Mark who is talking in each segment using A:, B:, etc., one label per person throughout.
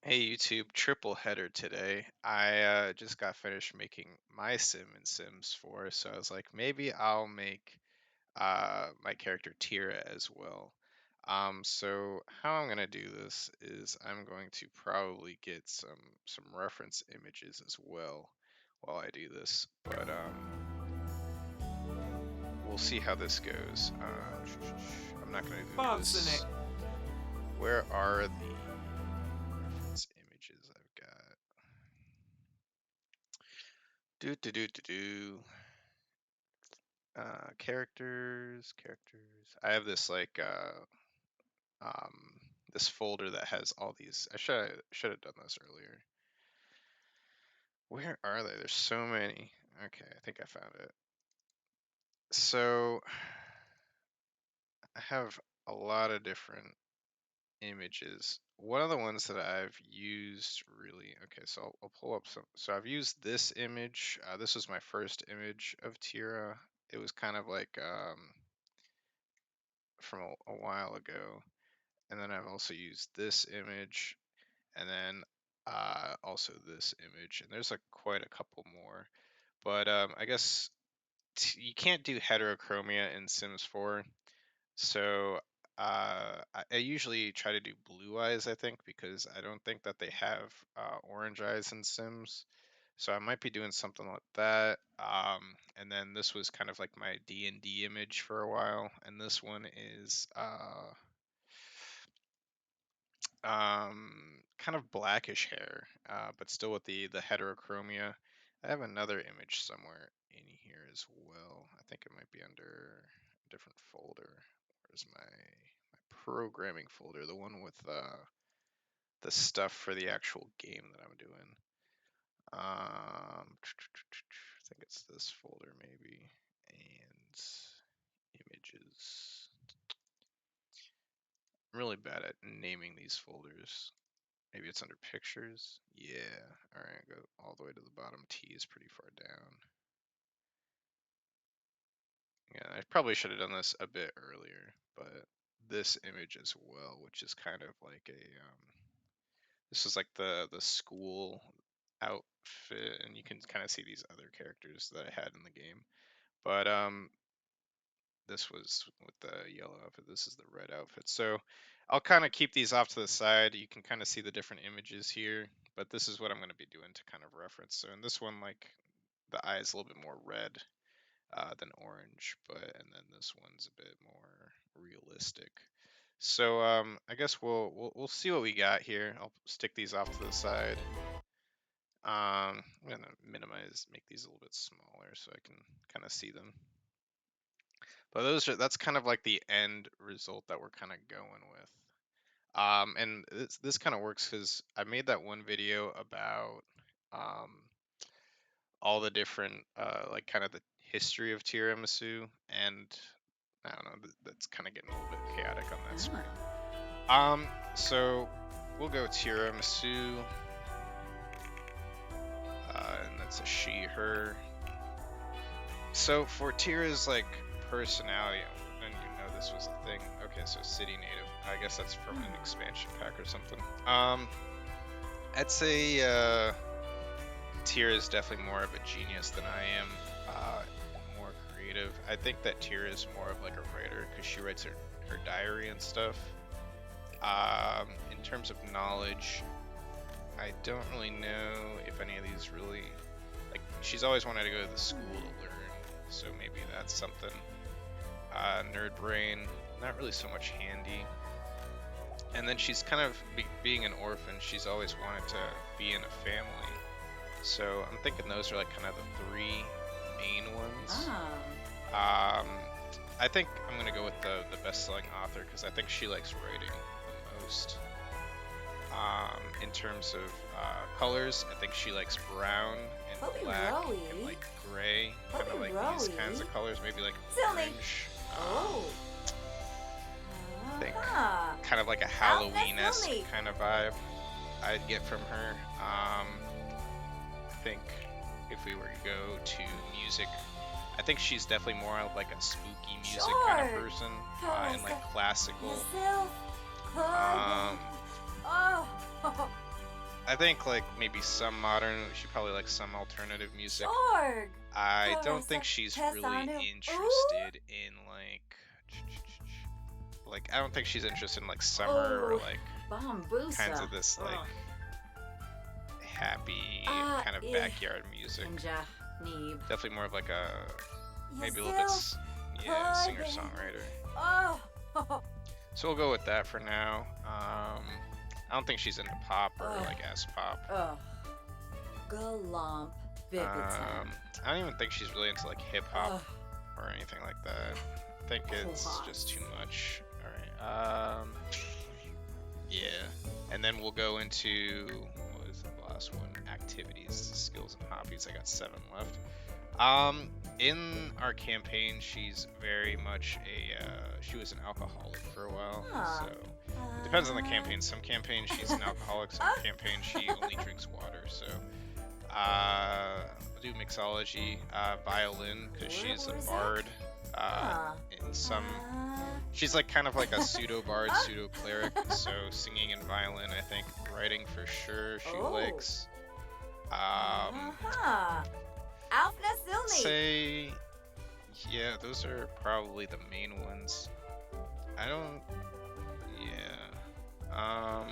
A: Hey YouTube, triple header today. I just got finished making my sim in Sims 4, so I was like, maybe I'll make my character Tira as well. So how I'm gonna do this is I'm going to probably get some reference images as well while I do this, but we'll see how this goes. I'm not gonna do this. Where are the reference images I've got? Do. Characters. I have this like this folder that has all these. I should have done this earlier. Where are they? There's so many. Okay, I think I found it. So I have a lot of different images. One of the ones that I've used really, okay, so I'll pull up some. So I've used this image. This was my first image of Tira. It was kind of like from a while ago. And then I've also used this image, and then also this image, and there's like quite a couple more. But I guess you can't do heterochromia in Sims 4, so I usually try to do blue eyes, I think, because I don't think that they have orange eyes in Sims. So I might be doing something like that. And then this was kind of like my D&D image for a while, and this one is kind of blackish hair, but still with the heterochromia. I have another image somewhere in here as well. I think it might be under a different folder. Where's my programming folder? The one with the stuff for the actual game that I'm doing. I think it's this folder maybe. And images. I'm really bad at naming these folders. Maybe it's under pictures. Yeah. All right, go all the way to the bottom. T is pretty far down. Yeah, I probably should have done this a bit earlier, but this image as well, which is kind of like a this is like the school outfit, and you can kind of see these other characters that I had in the game. But this was with the yellow outfit. This is the red outfit. So I'll kind of keep these off to the side. You can kind of see the different images here, but this is what I'm going to be doing to kind of reference. So in this one, like the eye is a little bit more red than orange, and then this one's a bit more realistic. So I guess we'll see what we got here. I'll stick these off to the side. I'm gonna make these a little bit smaller so I can kind of see them. But that's kind of like the end result that we're kind of going with. And this kind of works because I made that one video about um, all the different like kind of the history of Tira Misu, and I don't know, that's kind of getting a little bit chaotic on that screen. So we'll go Tira Misu, and that's a she, her. So for Tira's like personality, and you know this was a thing. Okay, so city native. I guess that's from an expansion pack or something. I'd say Tira is definitely more of a genius than I am, and more creative. I think that Tira is more of like a writer because she writes her diary and stuff. In terms of knowledge, I don't really know if any of these really, like, she's always wanted to go to the school to learn, so maybe that's something. Nerd brain, not really so much handy. And then she's kind of being an orphan, she's always wanted to be in a family. So I'm thinking those are like kind of the three main ones. I think I'm gonna go with the best-selling author because I think she likes writing the most. In terms of colors, I think she likes brown and black and like gray, kind of like these kinds of colors, maybe like orange. I think kind of like a Halloween-esque kind of vibe I'd get from her. I think if we were to go to music, I think she's definitely more of like a spooky music kind of person, and like classical. I think like maybe some modern. She probably likes some alternative music.
B: Sure.
A: I don't think she's really
B: Tesanu.
A: interested in like I don't think she's interested in like summer or
B: Oh,
A: like kinds
B: bambusa.
A: of this like happy kind of backyard music.
B: Kinja. Neeb.
A: Definitely more of like a maybe a little bit singer-songwriter.
B: Oh.
A: So we'll go with that for now. I don't think she's into pop or like S-pop.
B: Galamp.
A: I don't even think she's really into like hip-hop or anything like that. I think it's just too much. Alright, yeah. And then we'll go into, what is the last one? Activities, skills, and hobbies. I got 7 left. In our campaign, she's very much she was an alcoholic for a while, so it depends on the campaign. Some campaigns she's an alcoholic, some campaigns she only drinks water, so I'll do mixology, violin, because she's a bard, in some, she's like kind of like a pseudo-bard, pseudo-cleric, so singing and violin, I think, writing for sure she likes. Say, yeah, those are probably the main ones. I don't, yeah, I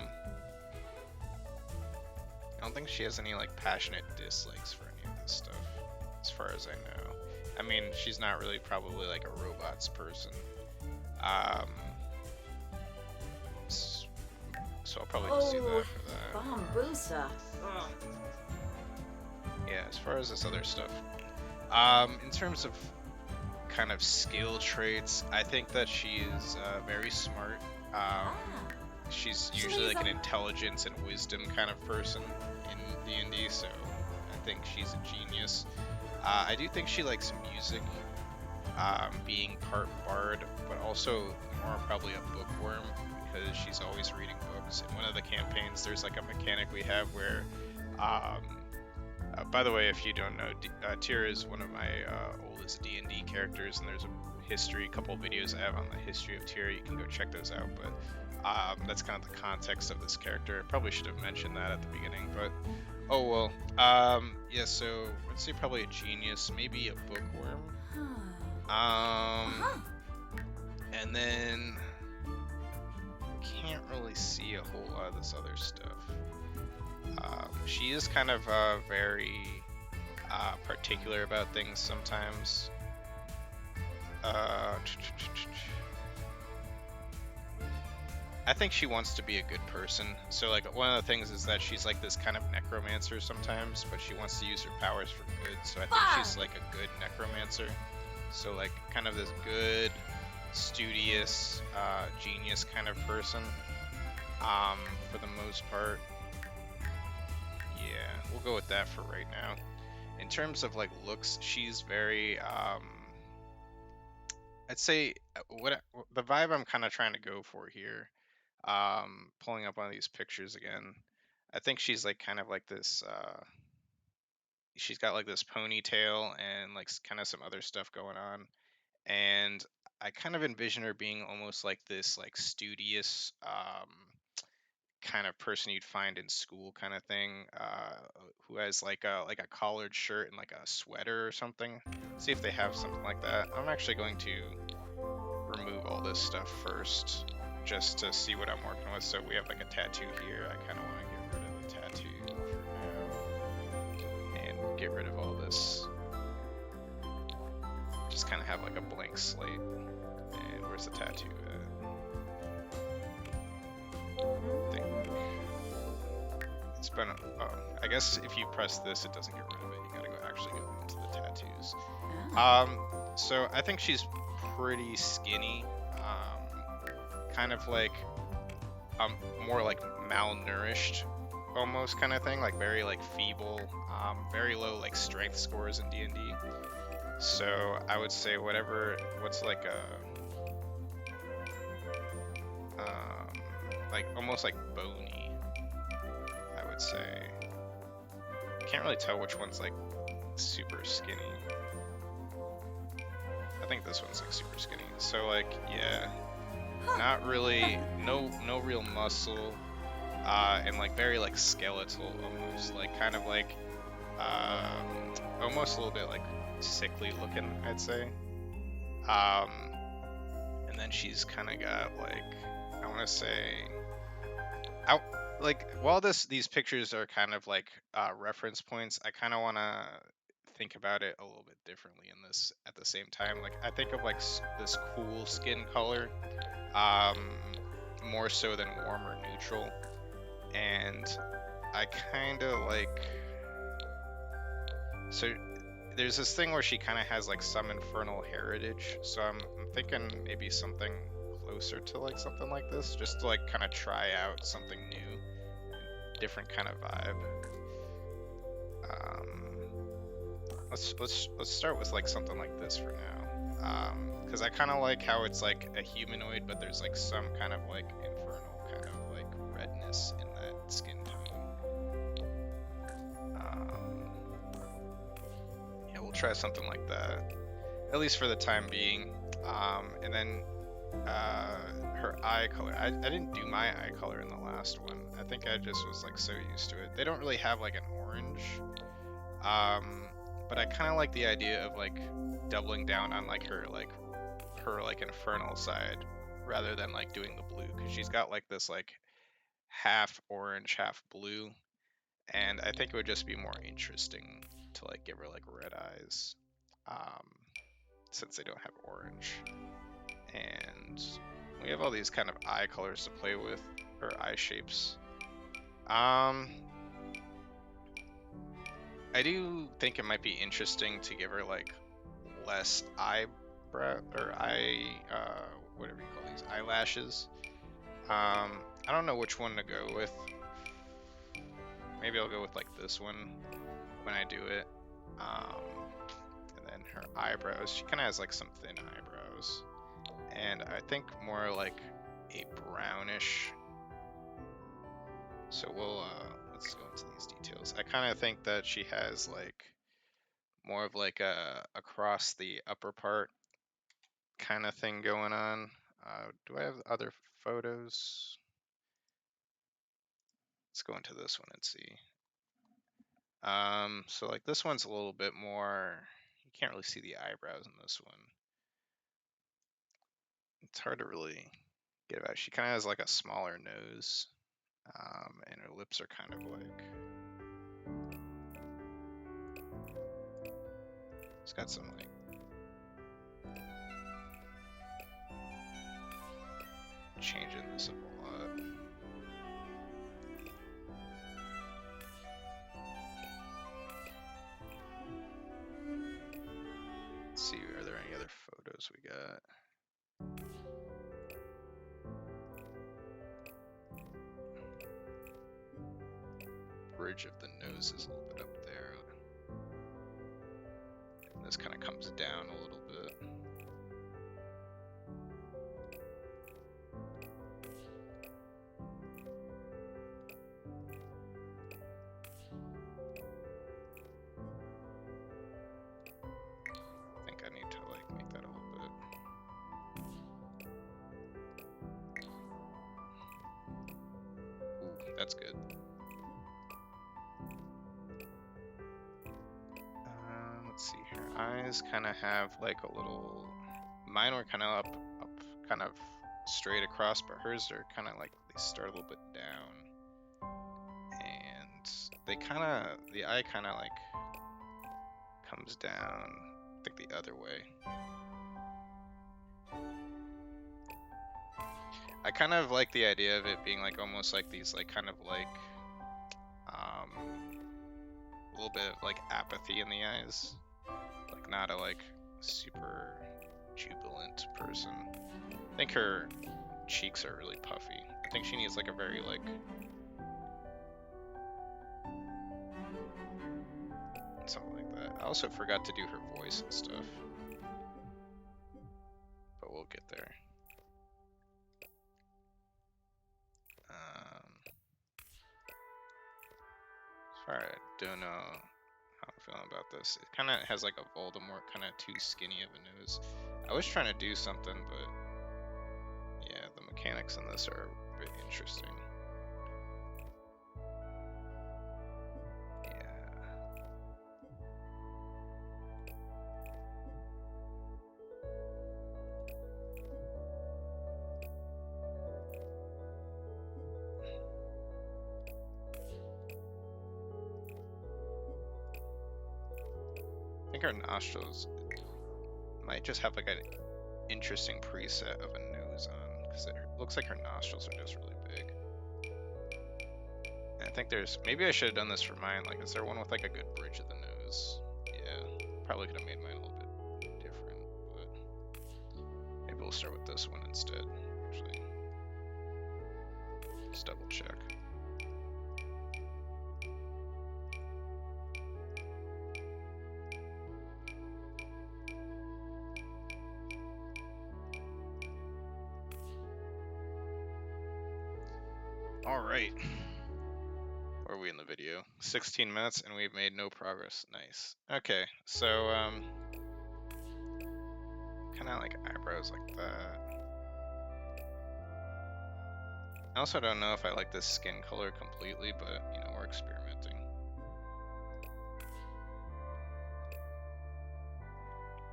A: don't think she has any like passionate dislikes for any of this stuff, as far as I know. I mean, she's not really probably like a robots person. So I'll probably just do that for that. Yeah, as far as this other stuff, in terms of kind of skill traits, I think that she is very smart. She's usually like an intelligence and wisdom kind of person in D&D, so I think she's a genius. I do think she likes music, being part bard, but also more probably a bookworm, because she's always reading books. In one of the campaigns, there's like a mechanic we have where, by the way, if you don't know, Tira is one of my oldest D&D characters, and there's a couple videos I have on the history of Tira. You can go check those out, but that's kind of the context of this character. I probably should have mentioned that at the beginning, but oh well. Yeah, so let's say probably a genius, maybe a bookworm. And then can't really see a whole lot of this other stuff. She is kind of very particular about things sometimes. I think she wants to be a good person. So like one of the things is that she's like this kind of necromancer sometimes, but she wants to use her powers for good. So I think she's like a good necromancer. So like kind of this good, studious, genius kind of person. For the most part. Yeah, we'll go with that for right now. In terms of like looks, she's very I'd say the vibe I'm kind of trying to go for here, pulling up one of these pictures again, I think she's like kind of like this she's got like this ponytail and like kind of some other stuff going on, and I kind of envision her being almost like this like studious kind of person you'd find in school kind of thing, who has like a collared shirt and like a sweater or something. See if they have something like that. I'm actually going to remove all this stuff first, just to see what I'm working with. So we have like a tattoo here. I kind of want to get rid of the tattoo for now and get rid of all this. Just kind of have like a blank slate. And where's the tattoo at? It's been, I guess if you press this, it doesn't get rid of it. You gotta actually go into the tattoos. So I think she's pretty skinny, kind of like, more like malnourished, almost kind of thing, like very like feeble, very low like strength scores in D&D. So I would say what's like like almost like bony, I would say. Can't really tell which one's like super skinny. I think this one's like super skinny. So like, yeah, not really, no real muscle. and like very like skeletal almost, like kind of like almost a little bit like sickly looking, I'd say. And then she's kind of got like, I want to say, out like while these pictures are kind of like reference points, I kind of want to think about it a little bit differently in this at the same time. Like I think of like this cool skin color, um, more so than warm or neutral, and I kind of like, so there's this thing where she kind of has like some infernal heritage, so I'm thinking maybe something closer to like something like this, just to like kind of try out something new, different kind of vibe. Let's start with like something like this for now, because I kind of like how it's like a humanoid, but there's like some kind of like infernal kind of like redness in that skin tone. Yeah, we'll try something like that, at least for the time being. And then her eye color. I didn't do my eye color in the last one. I think I just was like so used to it. They don't really have like an orange. But I kind of like the idea of like doubling down on like her infernal side rather than like doing the blue, because she's got like this like half orange, half blue, and I think it would just be more interesting to like give her like red eyes, um, since they don't have orange. And we have all these kind of eye colors to play with, or eye shapes. I do think it might be interesting to give her like less eyebrow or whatever you call these, eyelashes. I don't know which one to go with. Maybe I'll go with like this one when I do it. And then her eyebrows, she kind of has like some thin eyebrows, and I think more like a brownish. So let's go into these details. I kind of think that she has like more of like a across the upper part kind of thing going on. Do I have other photos? Let's go into this one and see. So like this one's a little bit more, you can't really see the eyebrows in this one. It's hard to really get about. She kind of has like a smaller nose, and her lips are kind of like, it's got some like changing this up a lot. Let's see, are there any other photos we got? Bridge of the nose is a little bit up there. And this kind of comes down a little bit. I think I need to like make that a little bit. Ooh, that's good. Let's see, her eyes kind of have like a little, mine were kind of up, kind of straight across, but hers are kind of like, they start a little bit down. And they kind of, the eye kind of like comes down, I think the other way. I kind of like the idea of it being like almost like these like kind of like a little bit of like apathy in the eyes, like not a like super jubilant person. I think her cheeks are really puffy. I think she needs like a very like something like that. I also forgot to do her voice and stuff, but we'll get there. Sorry, I don't know how I'm feeling about this. It kind of has like a Voldemort, kind of too skinny of a nose. I was trying to do something, but yeah, the mechanics in this are a bit interesting. think her nostrils might just have like an interesting preset of a nose on, because it looks like her nostrils are just really big. And I think maybe I should have done this for mine. Like, is there one with like a good bridge of the nose? Yeah, probably could have made mine a little bit different, but maybe we'll start with this one instead. Actually, just double check. All right. Where are we in the video? 16 minutes and we've made no progress. Nice. Okay, so kind of like eyebrows like that. I also don't know if I like this skin color completely, but you know, we're experimenting.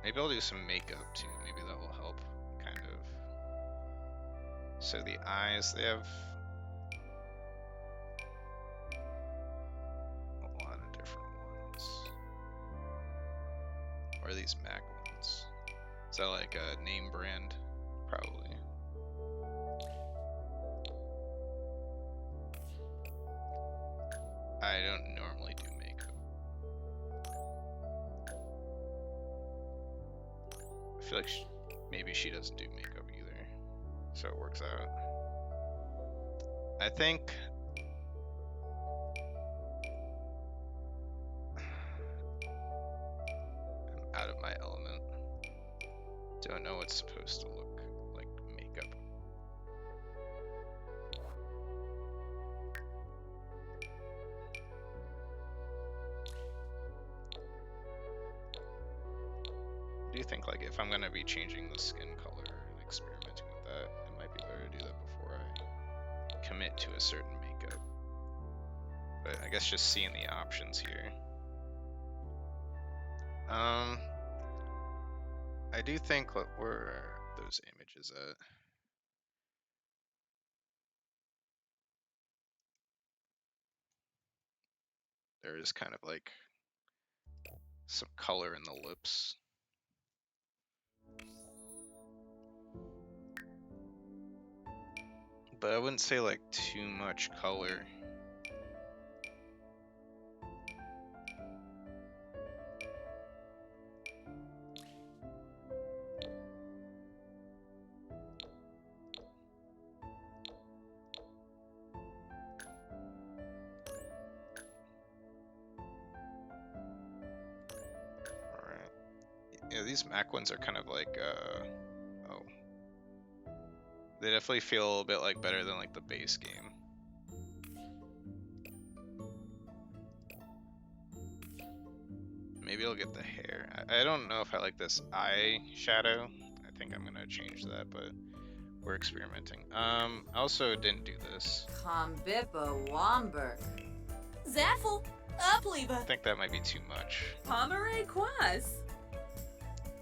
A: Maybe I'll do some makeup too. Maybe that will help, kind of. So the eyes, they have a lot of different ones. Or these MAC ones. Is that like a name brand? Probably. I don't normally do makeup. I feel like maybe she doesn't do makeup either, so it works out. I think I'm out of my element. Don't know what's supposed to look like makeup. I do think like if I'm gonna be changing the skin color and experimenting with that, it might be better to do that before I commit to a certain makeup. But I guess just seeing the options here. I do think where are those images at? There is kind of like some color in the lips. But I wouldn't say like too much color. Alright. Yeah, these MAC ones are kind of like, oh. They definitely feel a little bit like better than like the base game. Maybe I'll get the hair. I don't know if I like this eye shadow. I think I'm gonna change that, but we're experimenting. I also didn't do this.
B: Combippa Womberg.
C: Zaffel,
A: I
C: uplieva,
A: think that might be too much.
C: Pomeray Quas,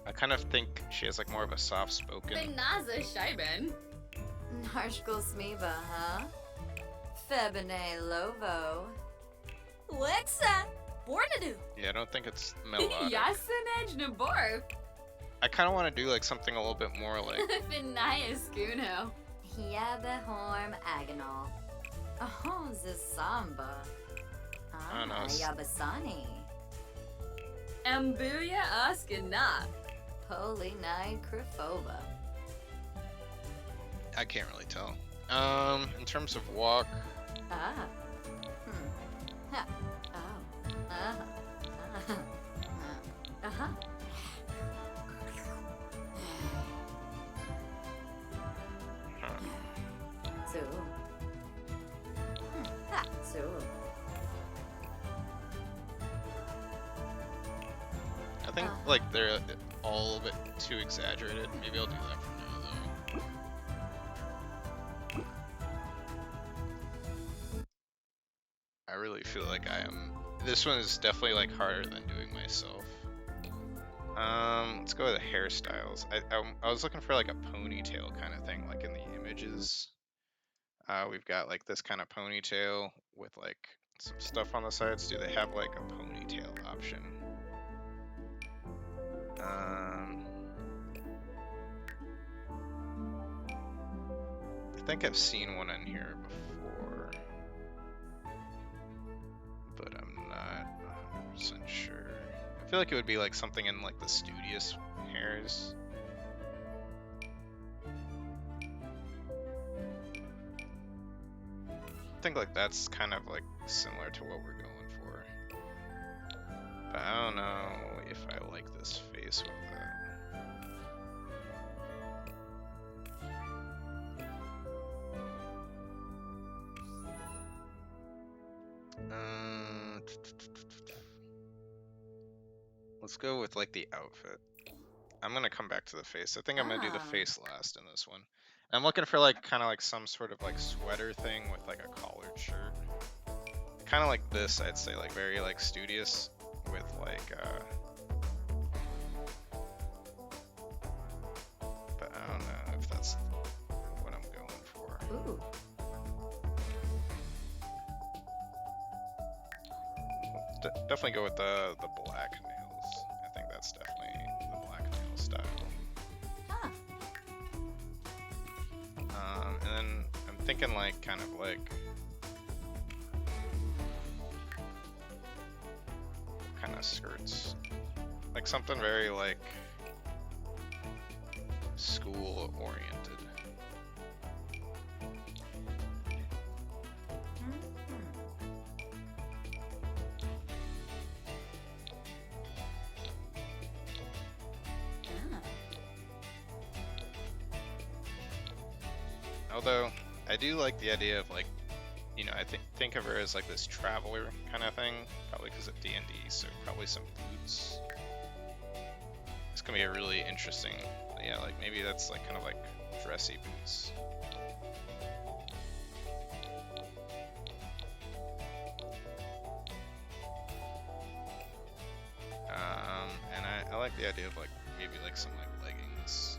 A: I kind of think she has like more of a soft spoken.
C: Benaza Scheiben,
B: Narshkul Smiba, huh? Febine Lovo.
C: Lexa, Bornadu,
A: Yeah, I don't think it's melodic.
C: Yasinaj Naborf,
A: I kind of want to do like something a little bit more like
C: Benaya Skuno,
B: Yabahorm Agonal. Oh, Zisamba.
A: I don't know,
B: Yabasani.
C: Ambuya Askana,
B: Polinide Krifova.
A: I can't really tell. In terms of walk,
B: Ah. Ha. Oh. Uh-huh. Uh-huh. So. Ha. So.
A: I think like they're all a bit too exaggerated. Maybe I'll do that for now though. I really feel like I am. This one is definitely like harder than doing myself. Let's go with the hairstyles. I was looking for like a ponytail kind of thing, like in the images. We've got like this kind of ponytail with like some stuff on the sides. Do they have like a ponytail option? I think I've seen one in here before, but I'm not 100% sure. I feel like it would be like something in like the studious hairs. I think like that's kind of like similar to what we're going for. But I don't know if I like this face with that. Let's go with like the outfit. I'm gonna come back to the face. I think I'm gonna do the face last in this one. I'm looking for like kind of like some sort of like sweater thing with like a collared shirt. Kind of like this, I'd say, like very like studious with like but I don't know if that's what I'm going for.
B: Ooh.
A: Definitely go with the black nails. I think that's definitely the black nail style.
B: Huh.
A: And then I'm thinking like kind of like kind of skirts, like something very like school oriented. Although I do like the idea of like, you know, I think of her as like this traveler kind of thing, probably because of D&D, so probably some boots. It's gonna be a really interesting, yeah, like maybe that's like kind of like dressy boots. And I like the idea of like maybe like some like leggings.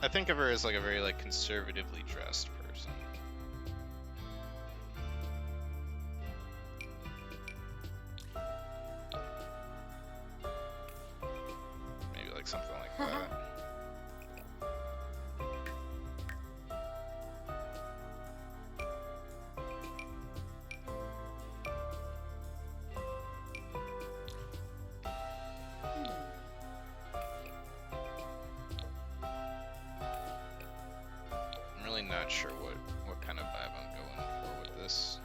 A: I think of her as like a very like conservatively dressed person. Maybe like something like that. I'm really not sure what kind of vibe I'm going for with this.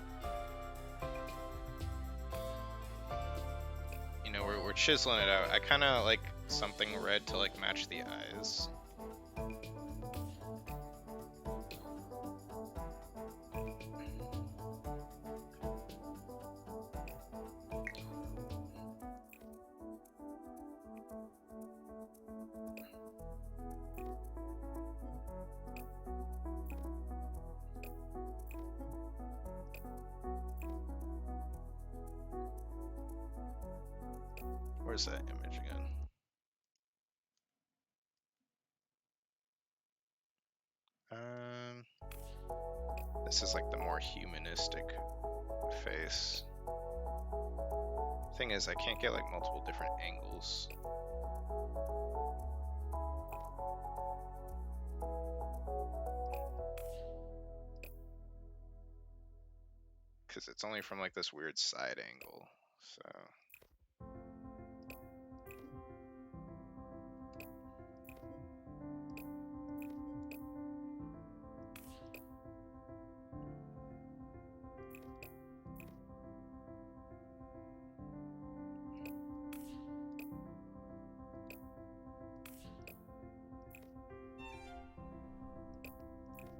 A: You know, we're chiseling it out. I kind of like something red to like match the eyes. Where's that image again? This is like the more humanistic face. Thing is, I can't get like multiple different angles. Because it's only from like this weird side angle, so.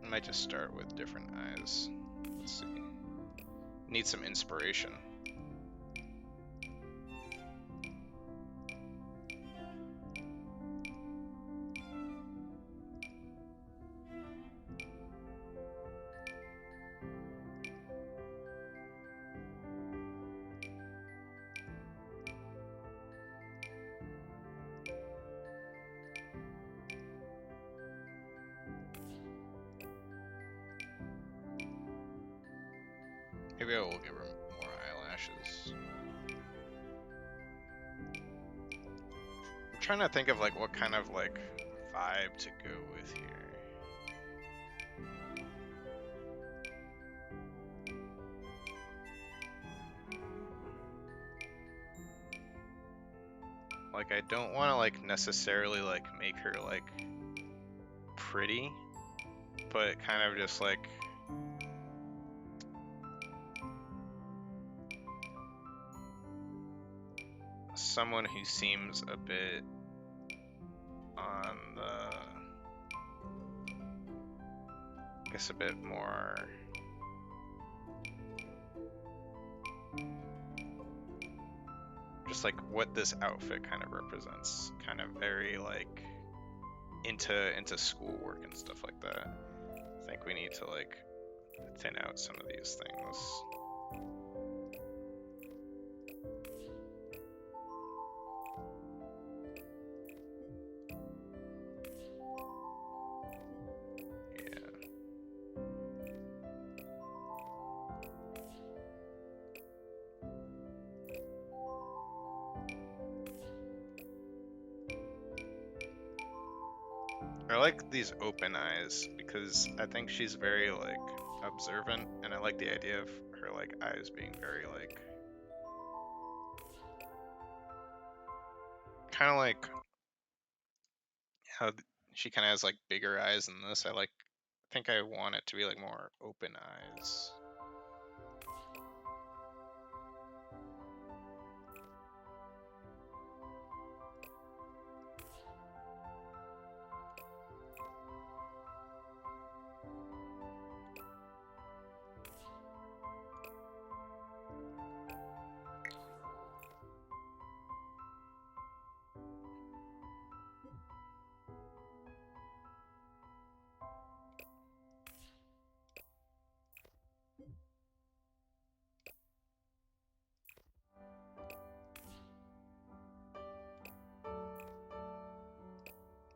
A: I might just start with different eyes. Let's see. Need some inspiration. Maybe I will give her more eyelashes. I'm trying to think of like what kind of like vibe to go with here. Like I don't want to like necessarily like make her like pretty, but kind of just like someone who seems a bit on the, I guess a bit more just like what this outfit kind of represents, kind of very like into schoolwork and stuff like that. I think we need to like thin out some of these things. I like these open eyes because I think she's very like observant, and I like the idea of her like eyes being very like kind of like how she kind of has like bigger eyes in this. I think I want it to be like more open eyes.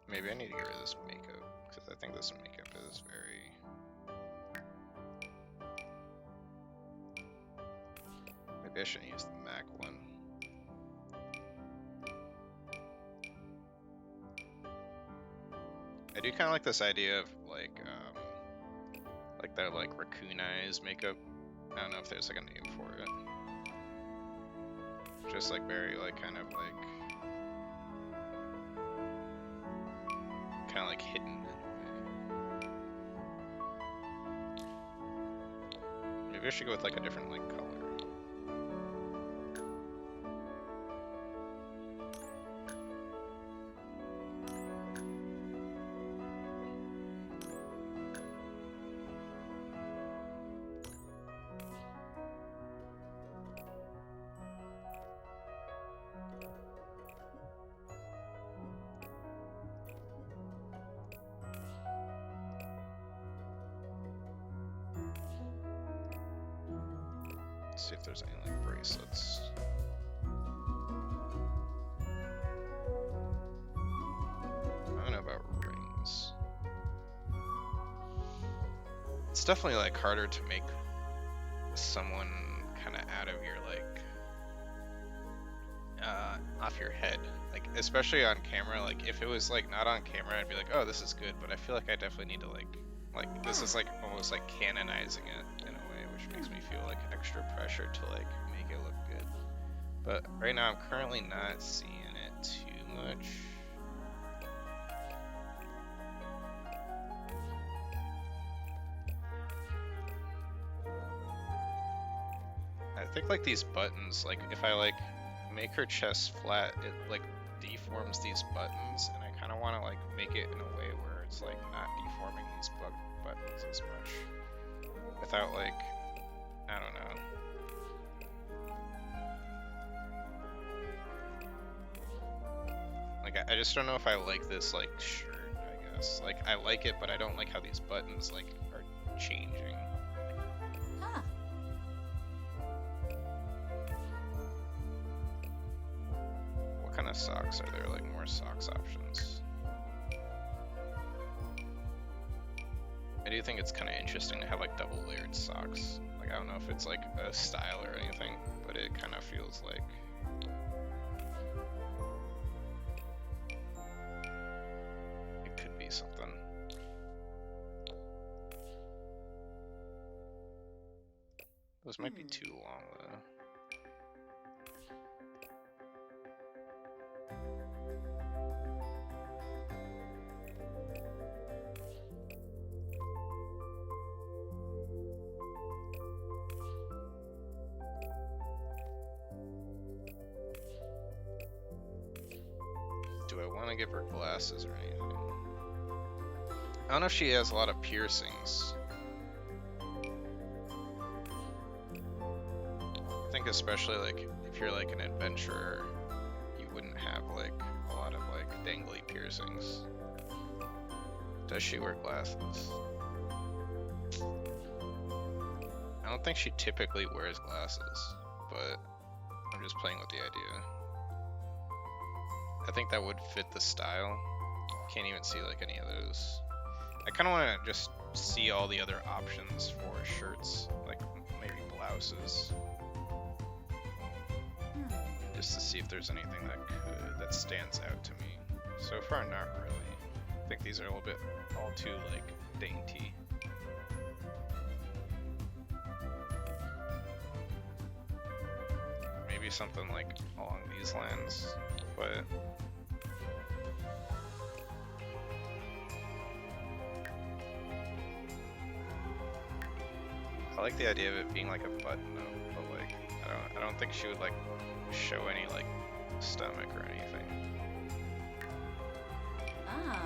A: Maybe I need to get rid of this makeup, because I think this makeup is very... Maybe I shouldn't use the MAC one. I do kind of like this idea of like that like raccoon eyes makeup. I don't know if there's like a name for it. Just like very like kind of like hidden in a way. Maybe I should go with like a different like color. See if there's any like bracelets. I don't know about rings. It's definitely like harder to make someone kind of out of your like off your head, like especially on camera. Like if it was like not on camera, I'd be like, oh, this is good, but I feel like I definitely need to like this is like almost like canonizing it in a way, which makes me feel like extra pressure to like make it look good. But right now I'm currently not seeing it too much. I think like these buttons, like if I like make her chest flat, it like deforms these buttons, and I kind of want to like make it in a way where it's like not deforming these buttons as much without like, I don't know. Like I just don't know if I like this like shirt, I guess. Like I like it, but I don't like how these buttons like are changing.
B: Huh.
A: What kind of socks are there? Like more socks options. I do think it's kind of interesting to have like double layered socks. Like I don't know if it's like a style or anything, but it kind of feels like it could be something. Those might be too long though. Do I want to give her glasses or anything? I don't know if she has a lot of piercings. I think especially like if you're like an adventurer, you wouldn't have like a lot of like dangly piercings. Does she wear glasses? I don't think she typically wears glasses, but I'm just playing with the idea. I think that would fit the style. Can't even see like any of those. I kind of want to just see all the other options for shirts, like maybe blouses, just to see if there's anything that stands out to me. So far, not really. I think these are a little bit all too like dainty. Maybe something like along these lines, but I like the idea of it being like a button up, but like I don't think she would like show any like stomach or anything.
B: Ah.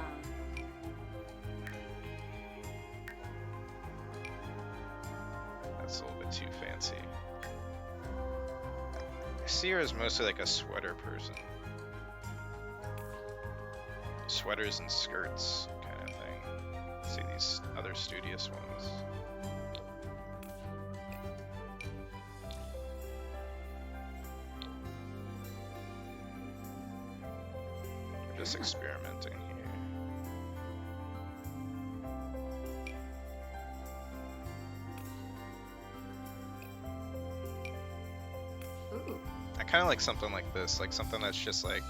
A: That's a little bit too fancy. I see her as mostly like a sweater person. Sweaters and skirts kind of thing. See these other studious ones. We're just experimenting here.
B: Ooh.
A: I kind of like something like this, like something that's just like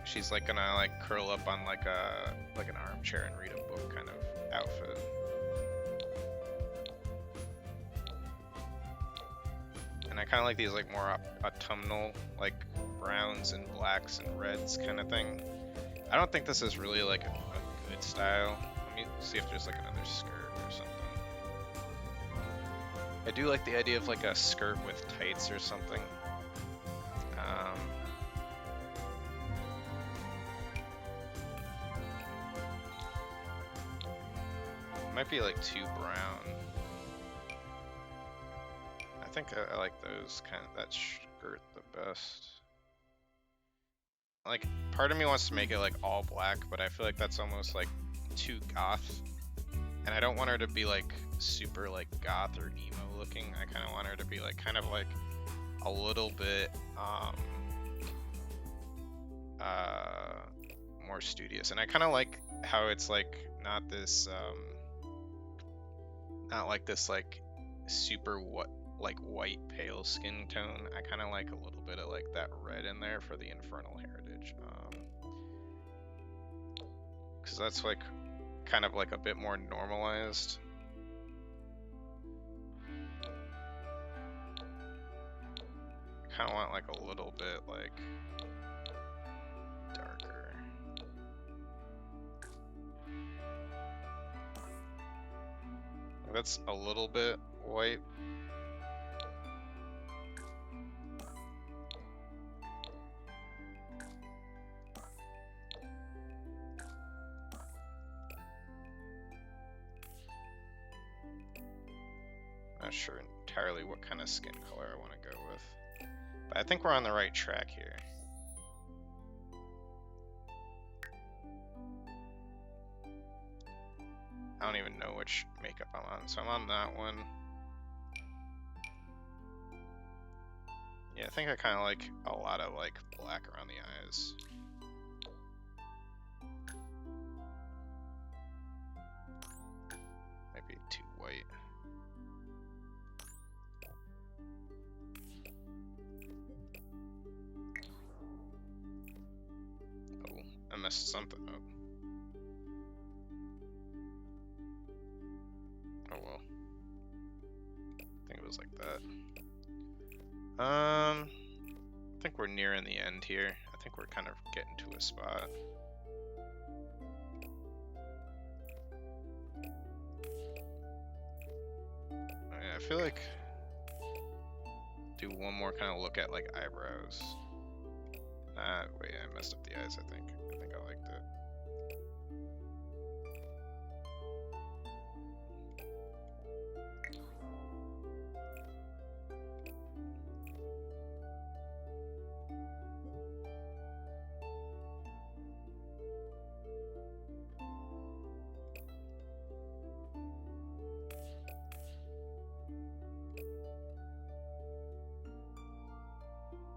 A: she's like gonna like curl up on like an armchair and read a book kind of outfit. And I kind of like these like more autumnal, like browns and blacks and reds kind of thing. I don't think this is really like a good style. Let me see if there's like another skirt or something. I do like the idea of like a skirt with tights or something. Might be like too brown. I think I like those kind of, that skirt the best. Like, part of me wants to make it like all black, but I feel like that's almost like too goth. And I don't want her to be like super like goth or emo looking. I kind of want her to be like kind of like a little bit more studious. And I kind of like how it's like not this not like this like super white pale skin tone. I kind of like a little bit of like that red in there for the infernal heritage, because that's like kind of like a bit more normalized. I kind of want like a little bit like darker. That's a little bit white. Not sure entirely what kind of skin color I want to go with, but I think we're on the right track here. I don't even know which makeup I'm on, so I'm on that one. Yeah, I think I kind of like a lot of like black around the eyes. Might be too white. messed something up. Oh well. I think it was like that. I think we're nearing the end here. I think we're kind of getting to a spot. I feel like do one more kind of look at like eyebrows. Wait, I messed up the eyes, I think. I think I liked it.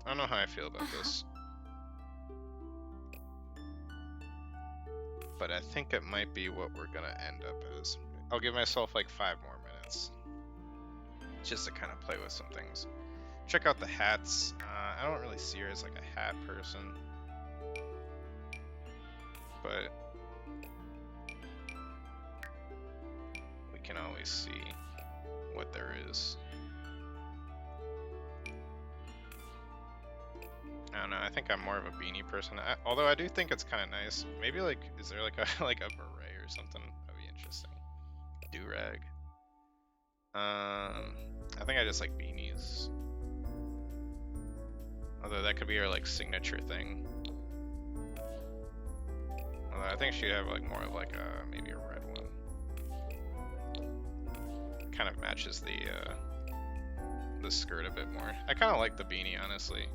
A: I don't know how I feel about this. But I think it might be what we're gonna end up as. I'll give myself like 5 more minutes. Just to kind of play with some things. Check out the hats. I don't really see her as like a hat person. But we can always see what there is. I don't know, I think I'm more of a beanie person. Although I do think it's kind of nice. Maybe like, is there like a like a beret or something? That'd be interesting. Do-rag. I think I just like beanies. Although that could be her like signature thing. Although I think she'd have like more of like a maybe a red one. Kind of matches the skirt a bit more. I kind of like the beanie, honestly.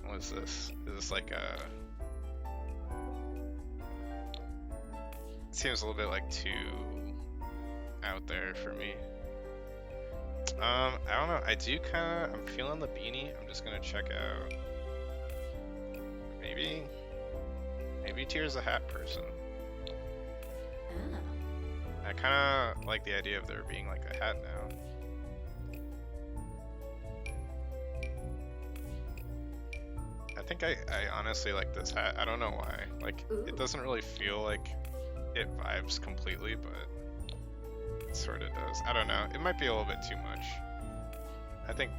A: What is this? Is this like a... It seems a little bit like too out there for me. I don't know. I do kind of... I'm feeling the beanie. I'm just gonna check out... Maybe Tira's a hat person.
C: Oh.
A: I kind of like the idea of there being like a hat now. I think I honestly like this hat. I don't know why. Like, it doesn't really feel like it vibes completely, but it sort of does. I don't know. It might be a little bit too much. I think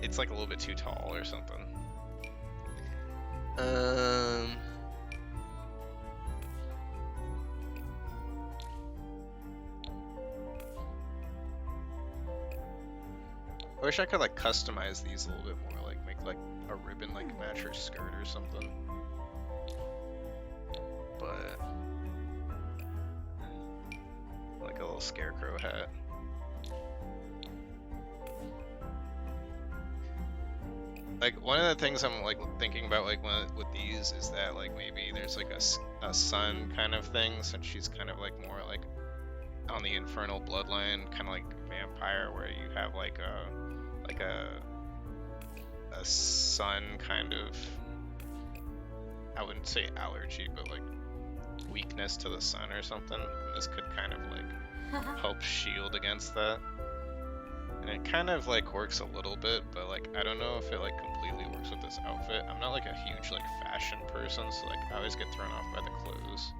A: it's like a little bit too tall or something. I wish I could like customize these a little bit more, like make like a ribbon like match her skirt or something. But like a little scarecrow hat. Like one of the things I'm like thinking about like with these is that like maybe there's like a sun kind of thing, since she's kind of like more like on the infernal bloodline, kind of like vampire, where you have like a sun kind of, I wouldn't say allergy, but like weakness to the sun or something. And this could kind of like help shield against that. And it kind of like works a little bit, but like I don't know if it like completely works with this outfit. I'm not like a huge like fashion person, so like I always get thrown off by the clothes.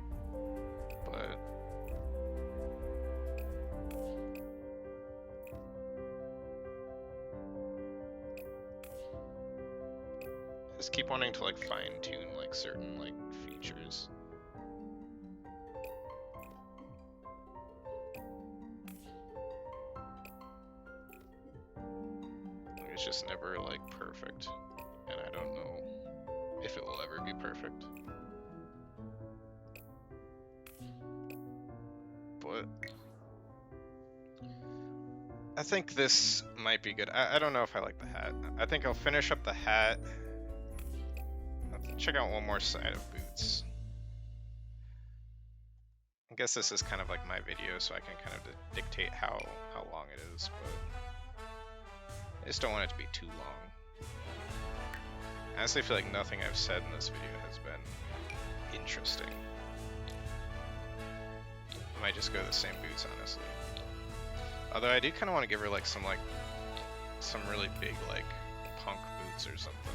A: But I just keep wanting to like fine tune like certain like features. It's just never like perfect, and I don't know if it will ever be perfect. But I think this might be good. I don't know if I like the hat. I think I'll finish up the hat. Let's check out one more side of boots. I guess this is kind of like my video, so I can kind of dictate how long it is, but I just don't want it to be too long. I honestly feel like nothing I've said in this video has been interesting. I might just go the same boots, honestly. Although I do kind of want to give her like some really big like punk boots or something.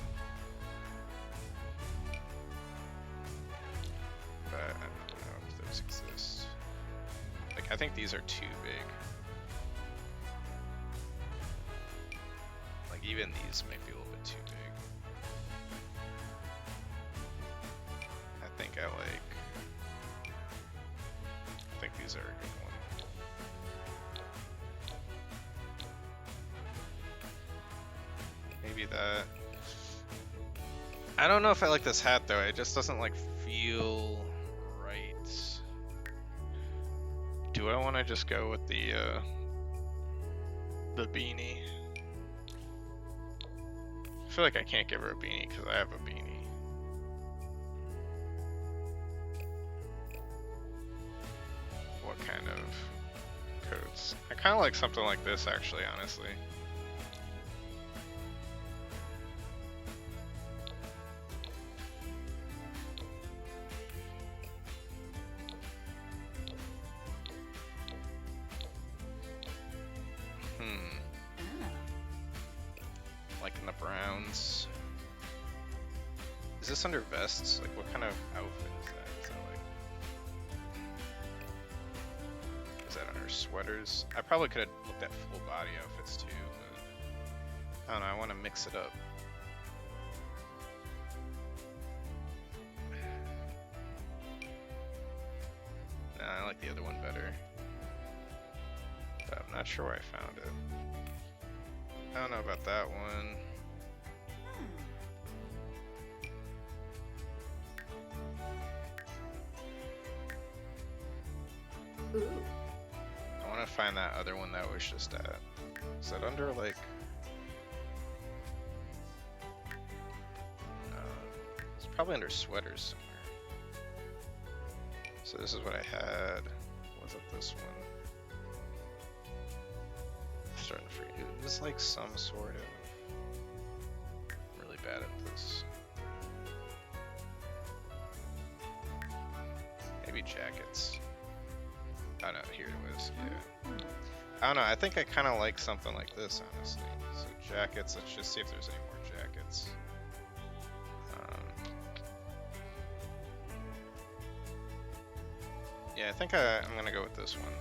A: I think these are too big. Like even these might be a little bit too big. I think these are a good one. Maybe that. I don't know if I like this hat though. It just doesn't like feel right. Do I want to just go with the beanie? I feel like I can't give her a beanie because I have a beanie. What kind of coats? I kind of like something like this actually, honestly. Like in the browns. Is this under vests? Like what kind of outfit is that? Is that under sweaters? I probably could have looked at full body outfits too, but I don't know, I want to mix it up. Nah, I like the other one better. But I'm not sure where I found it. I don't know about that one.
C: Ooh.
A: I want to find that other one that was just at. Is that under like? It's probably under sweaters somewhere. So this is what I had. Was it this one? I'm starting to forget. It was like some sort of. I'm really bad at this. Maybe jackets. Oh no, here it was. Yeah. I don't know. I think I kind of like something like this, honestly. So jackets. Let's just see if there's any more jackets. Yeah, I think I'm gonna go with this one.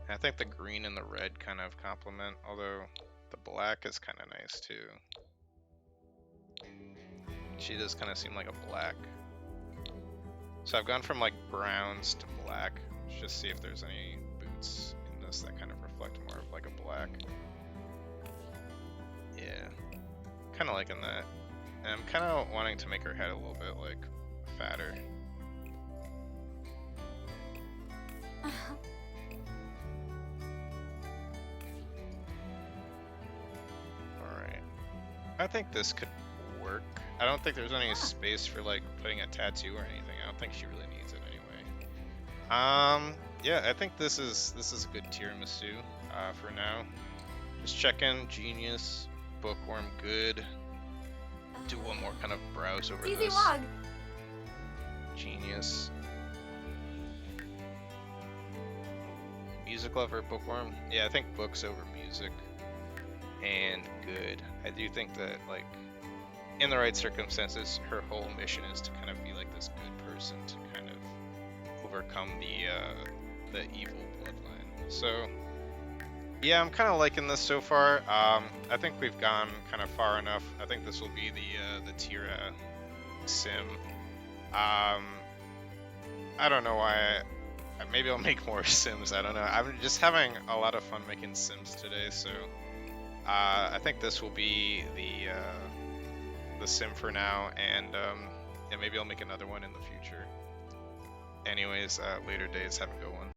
A: I think the green and the red kind of complement, although the black is kind of nice too. She does kind of seem like a black. So I've gone from like browns to black. Let's just see if there's any boots in this that kind of reflect more of like a black. Yeah, kind of liking that. And I'm kind of wanting to make her head a little bit like fatter. Alright. I think this could work. I don't think there's any space for like putting a tattoo or anything. I don't think she really needs it anyway. Yeah, I think this is a good tiramisu for now. Just check in, genius, bookworm, good. Do one more kind of browse over
C: Easy
A: this.
C: log.
A: Genius. Music lover, bookworm. Yeah, I think books over music. And good. I do think that like in the right circumstances, her whole mission is to kind of be like this good person to kind of overcome the evil bloodline. So yeah, I'm kind of liking this so far. I think we've gone kind of far enough. I think this will be the Tira sim. I don't know why. Maybe I'll make more sims. I don't know. I'm just having a lot of fun making sims today, so I think this will be the sim for now, and yeah, maybe I'll make another one in the future. Anyways, later days. Have a good one.